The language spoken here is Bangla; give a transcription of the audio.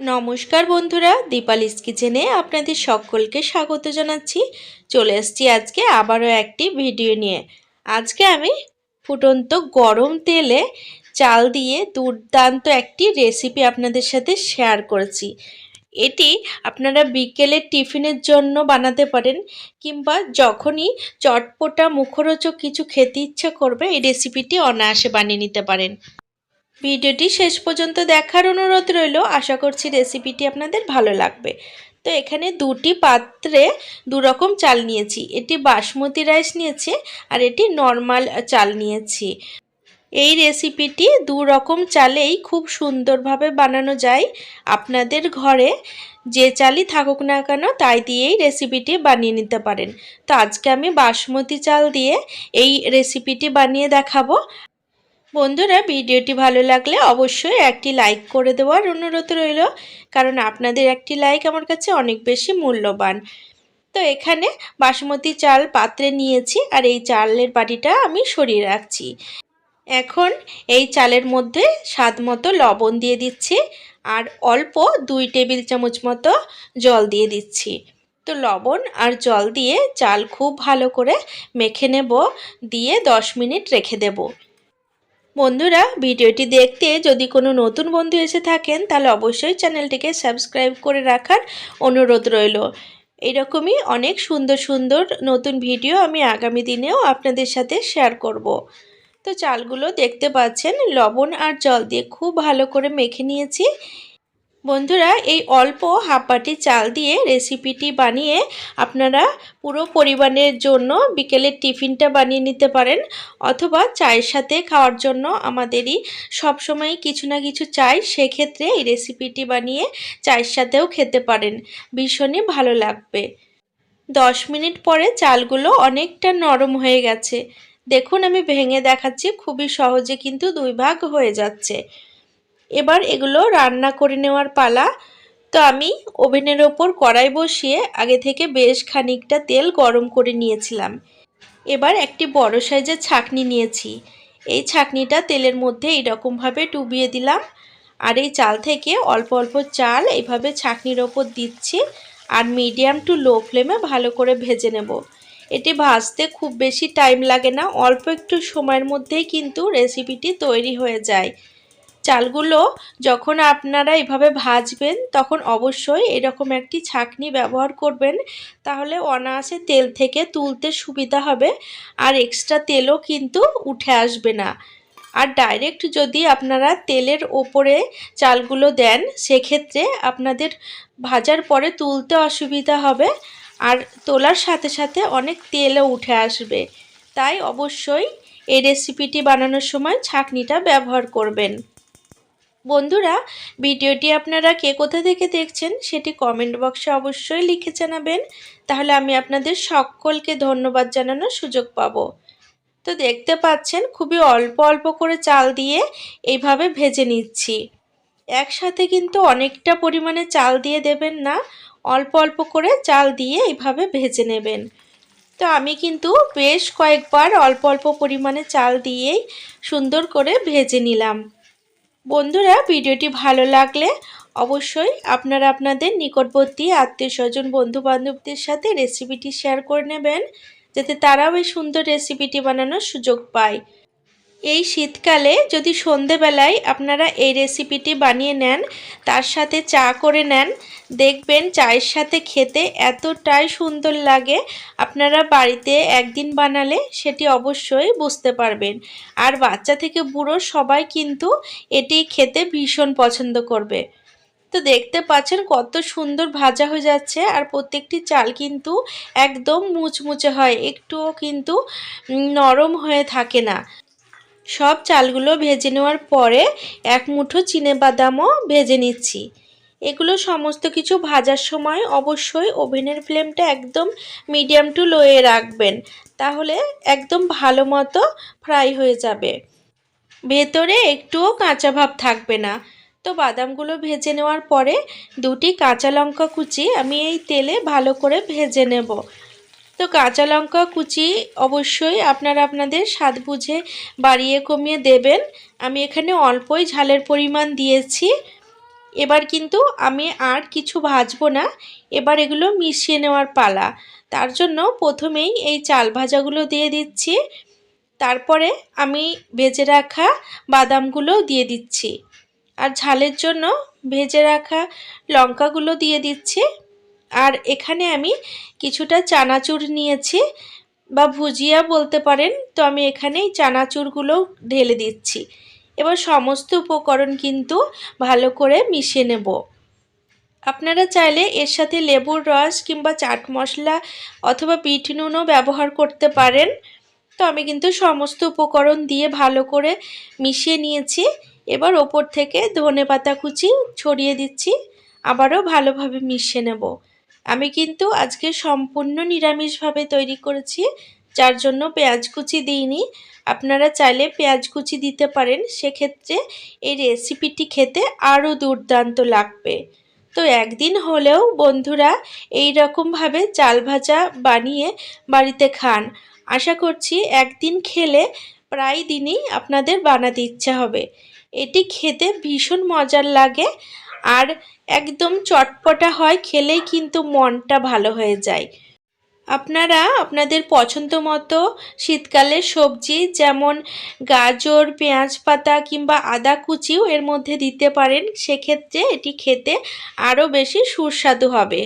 নমস্কার বন্ধুরা, দীপালিস কিচেনে আপনাদের সকলকে স্বাগত জানাচ্ছি। চলে এসেছি আজকে আবারও একটি ভিডিও নিয়ে। আজকে আমি ফুটন্ত গরম তেলে চাল দিয়ে দুর্দান্ত একটি রেসিপি আপনাদের সাথে শেয়ার করেছি। এটি আপনারা বিকেলের টিফিনের জন্য বানাতে পারেন, কিংবা যখনই চটপটা মুখরোচক কিছু খেতে ইচ্ছা করবে এই রেসিপিটি অনায়াসে বানিয়ে নিতে পারেন। ভিডিওটি শেষ পর্যন্ত দেখার অনুরোধ রইল। আশা করছি রেসিপিটি আপনাদের ভালো লাগবে। তো এখানে দুটি পাত্রে দু রকম চাল নিয়েছি। এটি বাসমতি রাইস নিয়েছি আর এটি নর্মাল চাল নিয়েছি। এই রেসিপিটি দু রকম চালেই খুব সুন্দরভাবে বানানো যায়। আপনাদের ঘরে যে চালই থাকুক না কেন তাই দিয়েই রেসিপিটি বানিয়ে নিতে পারেন। তো আজকে আমি বাসমতি চাল দিয়ে এই রেসিপিটি বানিয়ে দেখাবো। বন্ধুরা, ভিডিওটি ভালো লাগলে অবশ্যই একটি লাইক করে দেওয়ার অনুরোধ রইল, কারণ আপনাদের একটি লাইক আমার কাছে অনেক বেশি মূল্যবান। তো এখানে বাসমতি চাল পাত্রে নিয়েছি আর এই চালের বাটিটা আমি সরিয়ে রাখছি। এখন এই চালের মধ্যে স্বাদ মতো লবণ দিয়ে দিচ্ছি আর অল্প 2 টেবিল চামচ মতো জল দিয়ে দিচ্ছি। তো লবণ আর জল দিয়ে চাল খুব ভালো করে মেখে নেব, দিয়ে 10 মিনিট রেখে দেব। বন্ধুরা, ভিডিওটি দেখতে যদি কোনো নতুন বন্ধু এসে থাকেন তাহলে অবশ্যই চ্যানেলটিকে সাবস্ক্রাইব করে রাখার অনুরোধ রইল। এইরকমই অনেক সুন্দর সুন্দর নতুন ভিডিও আমি আগামী দিনেও আপনাদের সাথে শেয়ার করব। তো চালগুলো দেখতে পাচ্ছেন লবণ আর জল দিয়ে খুব ভালো করে মেখে নিয়েছি। বন্ধুরা, এই অল্প হাফ বাটি চাল দিয়ে রেসিপিটি বানিয়ে আপনারা পুরো পরিবারের জন্য বিকেলের টিফিনটা বানিয়ে নিতে পারেন, অথবা চায়ের সাথে খাওয়ার জন্য আমাদেরই সবসময় কিছু না কিছু চাই, সেক্ষেত্রে এই রেসিপিটি বানিয়ে চায়ের সাথেও খেতে পারেন, ভীষণই ভালো লাগবে। 10 মিনিট পরে চালগুলো অনেকটা নরম হয়ে গেছে। দেখুন, আমি ভেঙে দেখাচ্ছি, খুবই সহজে কিন্তু 2 ভাগ হয়ে যাচ্ছে। এবার এগুলো রান্না করে নেওয়ার পালা। তো আমি ওভেনের ওপর কড়াই বসিয়ে আগে থেকে বেশ খানিকটা তেল গরম করে নিয়েছিলাম। এবার একটি বড় সাইজের ছাঁকনি নিয়েছি। এই ছাঁকনিটা তেলের মধ্যে এইরকমভাবে ডুবিয়ে দিলাম আর এই চাল থেকে অল্প অল্প চাল এইভাবে ছাঁকনির ওপর দিচ্ছি আর মিডিয়াম টু লো ফ্লেমে ভালো করে ভেজে নেব। এটি ভাজতে খুব বেশি টাইম লাগে না, অল্প একটু সময়ের মধ্যেই কিন্তু রেসিপিটি তৈরি হয়ে যায়। চালগুলো যখন আপনারা এভাবে ভাজবেন তখন অবশ্যই এরকম একটি ছাঁকনি ব্যবহার করবেন, তাহলে অনায়াসে তেল থেকে তুলতে সুবিধা হবে আর এক্সট্রা তেলও কিন্তু উঠে আসবে না। আর ডাইরেক্ট যদি আপনারা তেলের ওপরে চালগুলো দেন সেক্ষেত্রে আপনাদের ভাজার পরে তুলতে অসুবিধা হবে আর তোলার সাথে সাথে অনেক তেলও উঠে আসবে। তাই অবশ্যই এই রেসিপিটি বানানোর সময় ছাঁকনিটা ব্যবহার করবেন। বন্ধুরা, ভিডিওটি আপনারা কে কোথা থেকে দেখছেন সেটি কমেন্ট বক্সে অবশ্যই লিখে জানাবেন, তাহলে আমি আপনাদের সকলকে ধন্যবাদ জানানোর সুযোগ পাব। তো দেখতে পাচ্ছেন খুবই অল্প অল্প করে চাল দিয়ে এইভাবে ভেজে নিচ্ছি। একসাথে কিন্তু অনেকটা পরিমাণে চাল দিয়ে দেবেন না, অল্প অল্প করে চাল দিয়ে এইভাবে ভেজে নেবেন। তো আমি কিন্তু বেশ কয়েকবার অল্প অল্প পরিমাণে চাল দিয়েই সুন্দর করে ভেজে নিলাম। বন্ধুরা, ভিডিওটি ভালো লাগলে অবশ্যই আপনারা আপনাদের নিকটবর্তী আত্মীয়স্বজন বন্ধুবান্ধবদের সাথে রেসিপিটি শেয়ার করে নেবেন, যাতে তারাও এই সুন্দর রেসিপিটি বানানোর সুযোগ পায়। এই শীতকালে যদি সন্ধেবেলায় আপনারা এই রেসিপিটি বানিয়ে নেন, তার সাথে চা করে নেন, দেখবেন চায়ের সাথে খেতে এতটাই সুন্দর লাগে। আপনারা বাড়িতে একদিন বানালে সেটি অবশ্যই বুঝতে পারবেন। আর বাচ্চা থেকে বুড়ো সবাই কিন্তু এটি খেতে ভীষণ পছন্দ করবে। তো দেখতে পাচ্ছেন কত সুন্দর ভাজা হয়ে যাচ্ছে আর প্রত্যেকটি চাল কিন্তু একদম মুচমুচে হয়, একটুও কিন্তু নরম হয়ে থাকে না। সব চালগুলো ভেজে নেওয়ার পরে এক মুঠো চিনেবাদামও ভেজে নিচ্ছি। এগুলো সমস্ত কিছু ভাজার সময় অবশ্যই ওভেনের ফ্লেমটা একদম মিডিয়াম টু লোয়ে রাখবেন, তাহলে একদম ভালো মতো ফ্রাই হয়ে যাবে, ভেতরে একটুও কাঁচা ভাব থাকবে না। তো বাদামগুলো ভেজে নেওয়ার পরে দুটি কাঁচা লঙ্কা কুচি আমি এই তেলে ভালো করে ভেজে নেব। তো কাঁচা লঙ্কা কুচি অবশ্যই আপনারা আপনাদের স্বাদ বুঝে বাড়িয়ে কমিয়ে দেবেন। আমি এখানে অল্পই ঝালের পরিমাণ দিয়েছি। এবার কিন্তু আমি আর কিছু ভাজবো না, এবার এগুলো মিশিয়ে নেওয়ার পালা। তার জন্য প্রথমেই এই চাল ভাজাগুলো দিয়ে দিচ্ছি, তারপরে আমি ভেজে রাখা বাদামগুলো দিয়ে দিচ্ছি, আর ঝালের জন্য ভেজে রাখা লঙ্কাগুলো দিয়ে দিচ্ছি। আর এখানে আমি কিছুটা চানাচুর নিয়েছি বা ভুজিয়া বলতে পারেন, তো আমি এখানে এই চানাচুরগুলো ঢেলে দিচ্ছি। এবার সমস্ত উপকরণ কিন্তু ভালো করে মিশিয়ে নেব। আপনারা চাইলে এর সাথে লেবুর রস কিংবা চাট মশলা অথবা বিট নুনও ব্যবহার করতে পারেন। তো আমি কিন্তু সমস্ত উপকরণ দিয়ে ভালো করে মিশিয়ে নিয়েছি। এবার ওপর থেকে ধনেপাতা কুচি ছড়িয়ে দিচ্ছি, আবারও ভালোভাবে মিশিয়ে নেব। আমি কিন্তু আজকে সম্পূর্ণ নিরামিষভাবে তৈরি করেছি, যার জন্য পেঁয়াজ কুচি দিইনি। আপনারা চাইলে পেঁয়াজ কুচি দিতে পারেন, সেক্ষেত্রে এই রেসিপিটি খেতে আরও দুর্দান্ত লাগবে। তো একদিন হলেও বন্ধুরা এই রকমভাবে চাল ভাজা বানিয়ে বাড়িতে খান। আশা করছি একদিন খেলে প্রায় দিনই আপনাদের বানাতে ইচ্ছা হবে। এটি খেতে ভীষণ মজার লাগে আর একদম চটপটা হয়, খেলেই কিন্তু মনটা ভালো হয়ে যায়। আপনারা আপনাদের পছন্দ মতো শীতকালের সবজি যেমন গাজর, পেঁয়াজ পাতা কিংবা আদা কুচিও এর মধ্যে দিতে পারেন, সেক্ষেত্রে এটি খেতে আরও বেশি সুস্বাদু হবে।